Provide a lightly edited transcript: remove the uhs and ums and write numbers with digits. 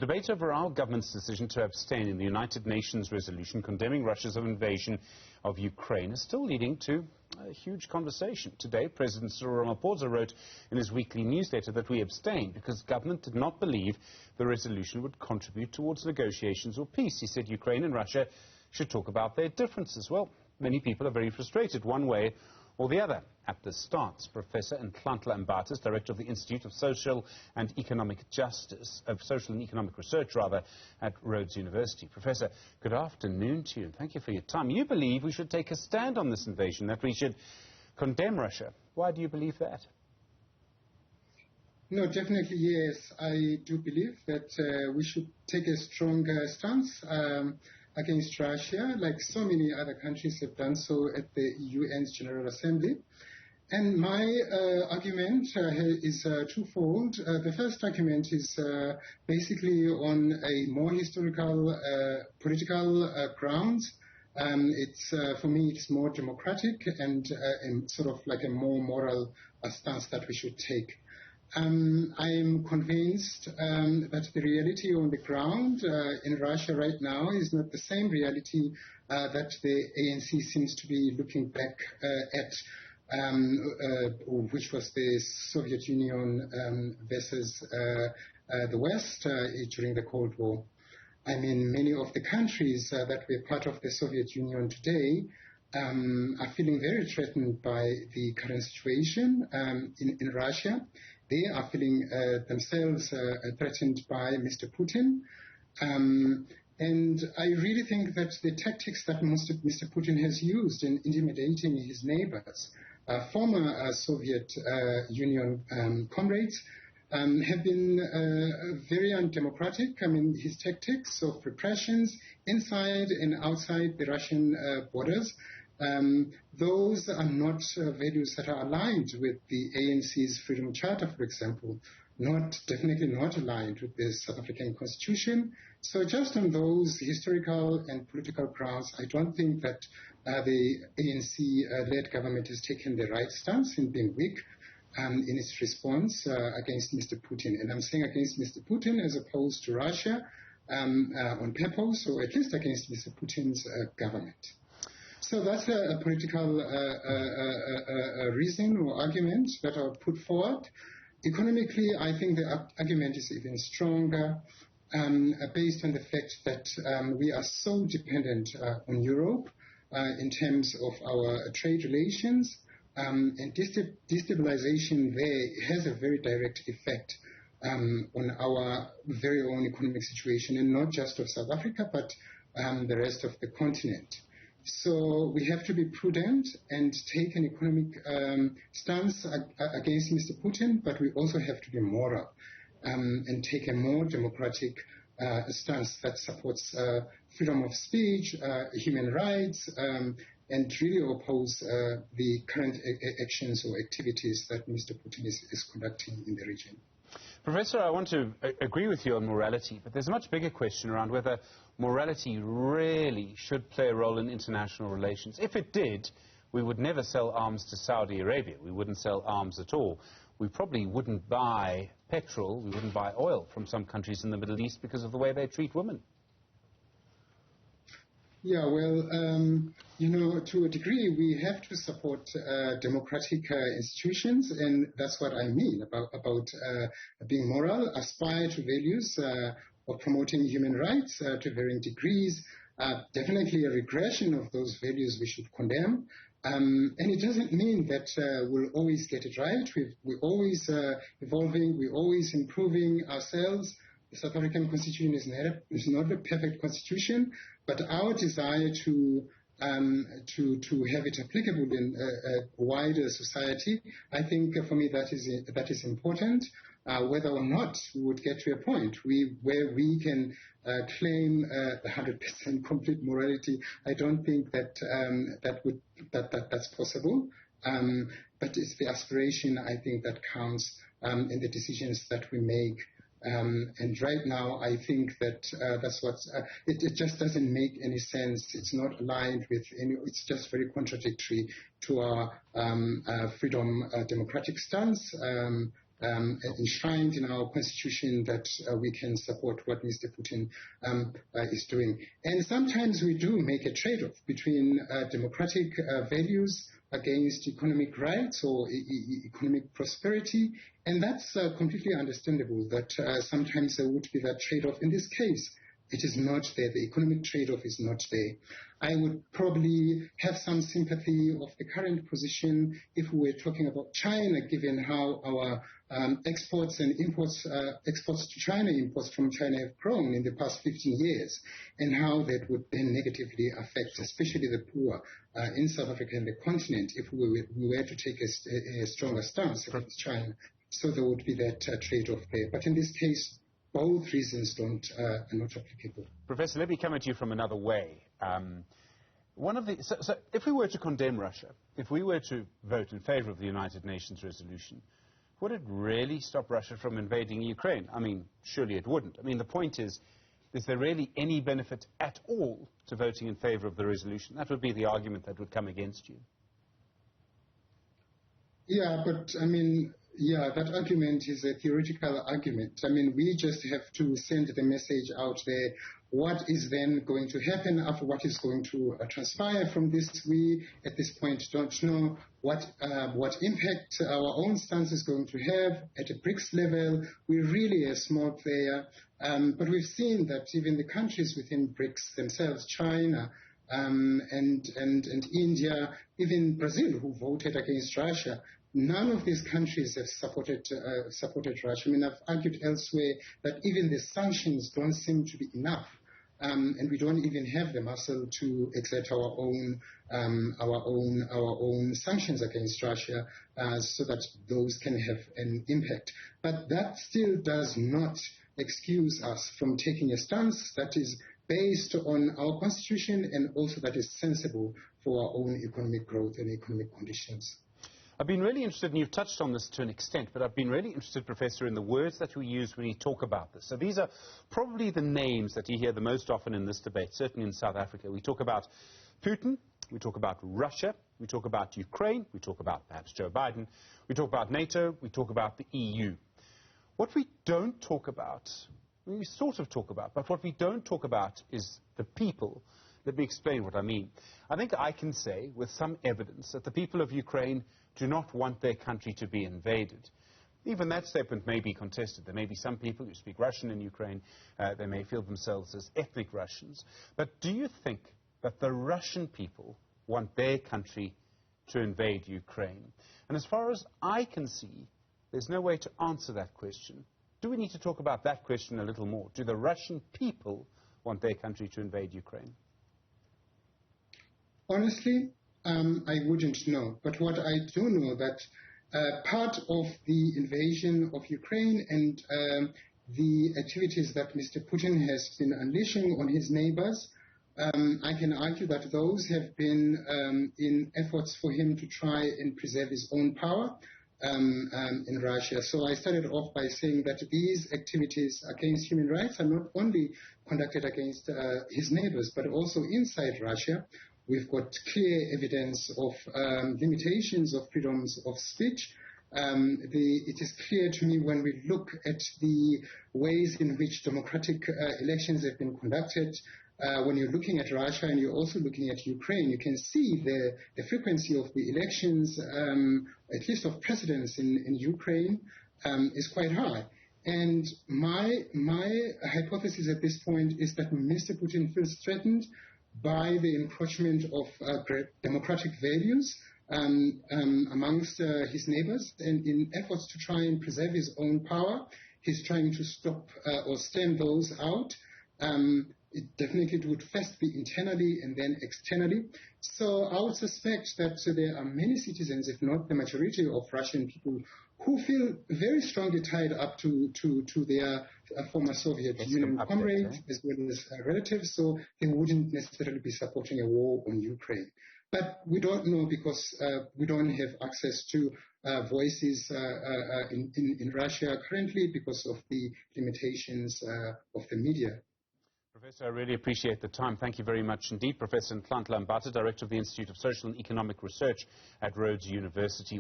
Debate over our government's decision to abstain in the United Nations resolution condemning Russia's invasion of Ukraine is still leading to a huge conversation. Today, President Cyril Mbatha wrote in his weekly newsletter that we abstained because government did not believe the resolution would contribute towards negotiations or peace. He said Ukraine and Russia should talk about their differences. Well, many people are very frustrated one way or the other at this stance. Professor Mbatha is director of the Insitute of Social and Economic Research at Rhodes University. Professor, good afternoon to you, and thank you for your time. You believe we should take a stand on this invasion, that we should condemn Russia. Why do you believe that? No, definitely yes. I do believe that we should take a stronger stance against Russia, like so many other countries have done so at the UN's General Assembly. And my argument is twofold. The first argument is basically on a more historical, political grounds. For me, it's more democratic and sort of like a more moral stance that we should take. I am convinced that the reality on the ground in Russia right now is not the same reality that the ANC seems to be looking back at, which was the Soviet Union versus the West during the Cold War. I mean, many of the countries that were part of the Soviet Union today are feeling very threatened by the current situation in Russia. They are feeling themselves threatened by Mr. Putin. And I really think that the tactics that Mr. Putin has used in intimidating his neighbors, former Soviet Union comrades, have been very undemocratic. I mean, his tactics of repressions inside and outside the Russian borders, those are not values that are aligned with the ANC's Freedom Charter, for example, definitely not aligned with the South African Constitution. So just on those historical and political grounds, I don't think that the ANC-led government has taken the right stance in being weak in its response against Mr. Putin. And I'm saying against Mr. Putin as opposed to Russia on purpose, or at least against Mr. Putin's government. So that's a political reason or argument that I'll put forward. Economically, I think the argument is even stronger based on the fact that we are so dependent on Europe in terms of our trade relations, and destabilization there has a very direct effect on our very own economic situation, and not just of South Africa, but the rest of the continent. So we have to be prudent and take an economic stance against Mr. Putin, but we also have to be moral and take a more democratic stance that supports freedom of speech, human rights, and really oppose the current actions or activities that Mr. Putin is conducting in the region. Professor, I want to agree with you on morality, but there's a much bigger question around whether morality really should play a role in international relations. If it did, we would never sell arms to Saudi Arabia. We wouldn't sell arms at all. We probably wouldn't buy petrol, we wouldn't buy oil from some countries in the Middle East because of the way they treat women. Yeah, well, you know, to a degree, we have to support democratic institutions, and that's what I mean about being moral, aspire to values of promoting human rights to varying degrees. Definitely a regression of those values we should condemn. And it doesn't mean that we'll always get it right. We're always evolving, we're always improving ourselves. The South African Constitution is not a perfect constitution, but our desire to have it applicable in a wider society, I think for me that is important. Whether or not we would get to a point where we can claim 100% complete morality, I don't think that that's possible. But it's the aspiration, I think, that counts in the decisions that we make. And right now, I think that that's what it just doesn't make any sense. It's not aligned with any. It's just very contradictory to our freedom, democratic stance. enshrined in our constitution that we can support what Mr. Putin is doing. And sometimes we do make a trade-off between democratic values against economic rights or economic prosperity, and that's completely understandable that sometimes there would be that trade-off. In this case, it is not there. The economic trade-off is not there. I would probably have some sympathy of the current position if we were talking about China, given how our exports and imports, exports to China, imports from China have grown in the past 15 years, and how that would then negatively affect, especially the poor in South Africa and the continent, if we were to take a stronger stance against China. So there would be that trade-off there. But in this case, both reasons are not applicable. Professor, let me come at you from another way. So if we were to condemn Russia, if we were to vote in favor of the United Nations resolution, would it really stop Russia from invading Ukraine? I mean, surely it wouldn't. I mean, the point is there really any benefit at all to voting in favor of the resolution? That would be the argument that would come against you. Yeah, but I mean, yeah, that argument is a theoretical argument. I mean, we just have to send the message out there. What is then going to happen after what is going to transpire from this? We, at this point, don't know what impact our own stance is going to have at a BRICS level. We're really a small player, but we've seen that even the countries within BRICS themselves, China, and India, even Brazil, who voted against Russia, none of these countries have supported Russia. I mean, I've argued elsewhere that even the sanctions don't seem to be enough, and we don't even have the muscle to exert our own sanctions against Russia, so that those can have an impact. But that still does not excuse us from taking a stance that is based on our constitution and also that is sensible for our own economic growth and economic conditions. I've been really interested, and you've touched on this to an extent, but I've been really interested, Professor, in the words that we use when you talk about this. So these are probably the names that you hear the most often in this debate, certainly in South Africa. We talk about Putin, we talk about Russia, we talk about Ukraine, we talk about perhaps Joe Biden, we talk about NATO, we talk about the EU. What we don't talk about, we sort of talk about, but what we don't talk about is the people. Let me explain what I mean. I think I can say with some evidence that the people of Ukraine do not want their country to be invaded. Even that statement may be contested. There may be some people who speak Russian in Ukraine. They may feel themselves as ethnic Russians. But do you think that the Russian people want their country to invade Ukraine? And as far as I can see, there's no way to answer that question. Do we need to talk about that question a little more? Do the Russian people want their country to invade Ukraine? Honestly, I wouldn't know. But what I do know that part of the invasion of Ukraine and the activities that Mr. Putin has been unleashing on his neighbors, I can argue that those have been in efforts for him to try and preserve his own power in Russia. So I started off by saying that these activities against human rights are not only conducted against his neighbors, but also inside Russia. We've got clear evidence of limitations of freedoms of speech. It is clear to me when we look at the ways in which democratic elections have been conducted. When you're looking at Russia and you're also looking at Ukraine, you can see the frequency of the elections, at least of presidents in Ukraine, is quite high. And my hypothesis at this point is that Mr. Putin feels threatened by the encroachment of democratic values amongst his neighbors, and in efforts to try and preserve his own power, he's trying to stop or stem those out. It definitely would first be internally and then externally. So I would suspect that there are many citizens, if not the majority of Russian people, who feel very strongly tied up to their former Soviet Union comrades as well as relatives, so they wouldn't necessarily be supporting a war on Ukraine. But we don't know because we don't have access to voices in Russia currently because of the limitations of the media. Professor, I really appreciate the time. Thank you very much indeed. Professor Cyril Mbatha, Director of the Institute of Social and Economic Research at Rhodes University.